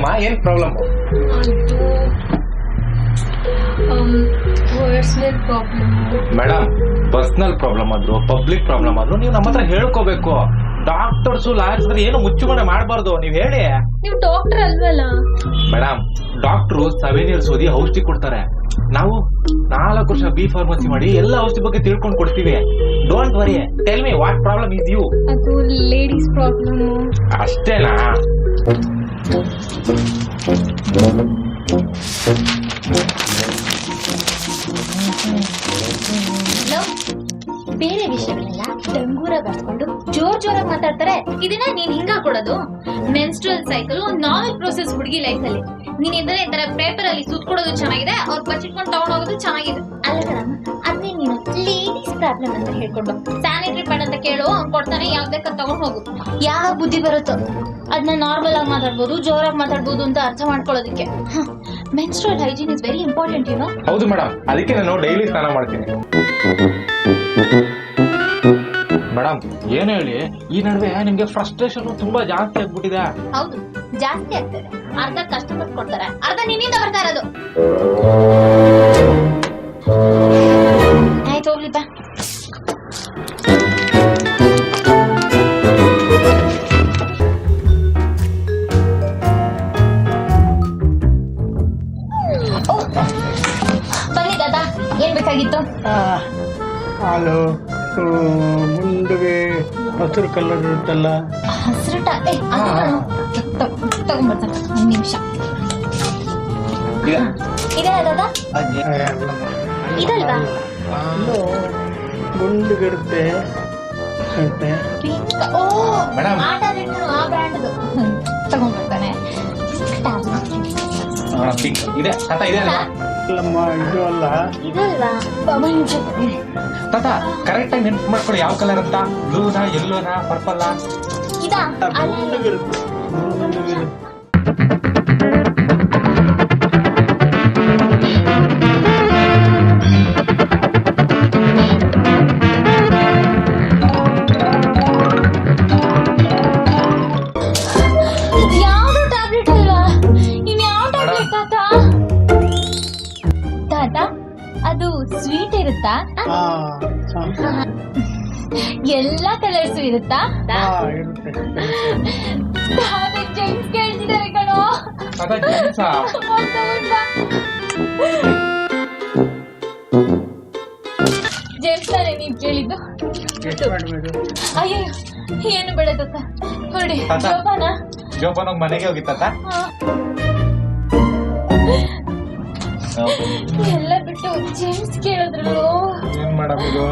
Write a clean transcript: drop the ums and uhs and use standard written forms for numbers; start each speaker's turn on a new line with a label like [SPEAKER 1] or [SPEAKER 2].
[SPEAKER 1] ಏನಮ್ಮ, ಏನ್ problem?
[SPEAKER 2] Personal problem.
[SPEAKER 1] Madam, personal problem ಆದ್ರೂ ಪಬ್ಲಿಕ್ ಪ್ರಾಬ್ಲಮ್ ಆದ್ರೂ ನೀವು ನಮ್ಮ ಹತ್ರ ಹೇಳ್ಕೋಬೇಕು. ಡಾಕ್ಟರ್ಸು ಲಾಯರ್ಸ್ ಏನು ಮುಚ್ಚುಮರೆ ಮಾಡಬಾರ್ದು. ನೀವ್ ಹೇಳಿ.
[SPEAKER 2] ನೀವು ಡಾಕ್ಟರ್ ಅಲ್ವಲ್ಲ?
[SPEAKER 1] ಮೇಡಮ್, ಡಾಕ್ಟ್ರು 7 years ಓದಿ ಔಷಧಿ ಕೊಡ್ತಾರೆ. ನಾವು 4 ವರ್ಷ ಬಿ ಫಾರ್ಮಸಿ ಮಾಡಿ ಎಲ್ಲ ಔಷಧಿ ಬಗ್ಗೆ ತಿಳ್ಕೊಂಡು ಕೊಡ್ತೀವಿ. Don't worry, tell me what problem is you.
[SPEAKER 2] ಅದು ಲೇಡೀಸ್ ಪ್ರಾಬ್ಲಮ್.
[SPEAKER 1] ಅಷ್ಟೇನಾ?
[SPEAKER 2] ಬೇರೆ ವಿಷಯಗಳೆಲ್ಲ ಡಂಗೂರ ಬರ್ಕೊಂಡು ಜೋರಾಗಿ ಮಾತಾಡ್ತಾರೆ. ಇದನ್ನ ನೀನ್ ಹಿಂಗ ಕೊಡೋದು? ಮೆನ್ಸ್ಟ್ರಲ್ ಸೈಕಲ್ ಒಂದು ನಾರ್ಮಲ್ ಪ್ರೋಸೆಸ್ ಹುಡುಗಿ ಲೈಫ್ ಅಲ್ಲಿ. ನೀನ್ ಇದ್ರೆ ಈ ತರ ಪೇಪರ್ ಅಲ್ಲಿ ಸುತ್ಕೊಡೋದು ಚೆನ್ನಾಗಿದೆ, ಅವ್ರು ಬಚ್ಚಿಟ್ಕೊಂಡು ತಗೊಂಡ್ ಹೋಗೋದು ಚೆನ್ನಾಗಿದೆ ಅಲ್ಲ ಕಣಮ್ಮ. ಅದೇ ನೀನು ಲೇಡೀಸ್ ಪ್ರಾಬ್ಲಮ್ ಅಂತ ಹೇಳ್ಕೊಂಡು ಸ್ಯಾನಿಟರಿ ಪ್ಯಾಡ್ ಅಂತ ಕೇಳು, ಅವ್ನು ಕೊಡ್ತಾನೆ, ಯಾವ್ದು ಬೇಕಾದ್ ತಗೊಂಡ್ ಹೋಗು. ಯಾವ ಬುದ್ಧಿ ಬರುತ್ತೋ ಅದನ್ನ ನಾರ್ಮಲ್ ಆಗಿ ಮಾತಾಡ್ಬೋದು, ಜೋರಾಗಿ ಮಾತಾಡ್ಬೋದು ಅಂತ ಅರ್ಥ ಮಾಡ್ಕೊಳ್ಳೋದಕ್ಕೆ. Menstrual hygiene is very important, you know.
[SPEAKER 1] ಹೌದು ಮೇಡಮ್, ಅದಕ್ಕೆ ನಾನು ಡೈಲಿ ಸ್ನಾನ ಮಾಡ್ತೀನಿ. ಮೇಡಮ್, ಏನ್ ಹೇಳಿ, ಈ ನಡುವೆ ನಿಮ್ಗೆ ಫ್ರಸ್ಟ್ರೇಷನ್ ತುಂಬಾ ಜಾಸ್ತಿ ಆಗ್ಬಿಟ್ಟಿದೆ.
[SPEAKER 2] ಹೌದು, ಜಾಸ್ತಿ ಆಗ್ತದೆ. ಅರ್ಧ ಕಸ್ಟಮರ್ಸ್ ಕೊಡ್ತಾರೆ, ಅರ್ಧ ನಿನ್ನಿಂದ ಬರ್ತಾ ಇರೋದು. ಆಯ್ತು, ಹೋಗ್ಲಿ ಬಾ. ಬನ್ನಿ ದಾದಾ, ಏನ್ ಬೇಕಾಗಿತ್ತು?
[SPEAKER 3] ಹಾಲು, ಮುಂದೆ ಹಸಿರು ಕಲರ್ ಇರುತ್ತಲ್ಲ,
[SPEAKER 2] ಹಸಿರು ತಗೊಂಡ್ಬರ್ತಾನೆ. ಒಂದು ನಿಮಿಷ. ಇದೆ ದಾದಾ? ಇದಲ್ವಾ?
[SPEAKER 3] ಗುಂಡುಗಿರುತ್ತೆ.
[SPEAKER 2] ಓ, ಆಟ ಆ ಬ್ರ್ಯಾಂಡ್ದು ತಗೊಂಡ್ಬರ್ತಾನೆ.
[SPEAKER 1] ಇದೆ ತಾತ, ಇದೆ ಅಲ್ವಾ?
[SPEAKER 3] ಇಲ್ಲಮ್ಮ, ಇದು ಅಲ್ಲ.
[SPEAKER 2] ಇದಲ್ವಾ?
[SPEAKER 1] ತಾತ, ಕರೆಕ್ಟ್ ಆಗಿ ನೆನ್ಪು ಮಾಡ್ಕೊಳ್ಳಿ, ಯಾವ ಕಲರ್ ಅಂತ. ಬ್ಲೂನಾ, ಯೆಲ್ಲೋನಾ, ಪರ್ಪಲ್?
[SPEAKER 2] ಇದಾ?
[SPEAKER 3] ಗುಂಡುಗಿರುತ್ತೆ.
[SPEAKER 2] ಯಾವ್ದು ಟ್ಯಾಬ್ಲೆಟ್ ಅಲ್ವಾ? ಇನ್ಯಾವ ಟ್ಯಾಬ್ಲೆಟ್ ತಾತ? ತಾತ, ಅದು ಸ್ವೀಟ್ ಇರುತ್ತಾ? ಎಲ್ಲಾ ಕಲರ್ಸ್ ಇರುತ್ತಾ?
[SPEAKER 3] ಇರುತ್ತೆ.
[SPEAKER 2] ಜೆಂಟ್ಸ್ ಕೇಳ್ತಿದ್ದಾರೆ ಕಣೋ. ಜೆಂಟ್ಸ್ ತಾನೇ ನೀವ್ ಕೇಳಿದ್ದು? ಅಯ್ಯೋ, ಏನು ಬೇಡ ತಾತ, ಹೊರಡಿ.
[SPEAKER 1] ಜೋಪಾನ ಮನೆಗೆ ಹೋಗಿತ್ತ?
[SPEAKER 2] ಎಲ್ಲ ಬಿಟ್ಟು ಜೆಂಟ್ಸ್ ಕೇಳಿದ್ರಲ್ಲೋ.
[SPEAKER 1] ಏನ್ ಮಾಡಬಹುದು?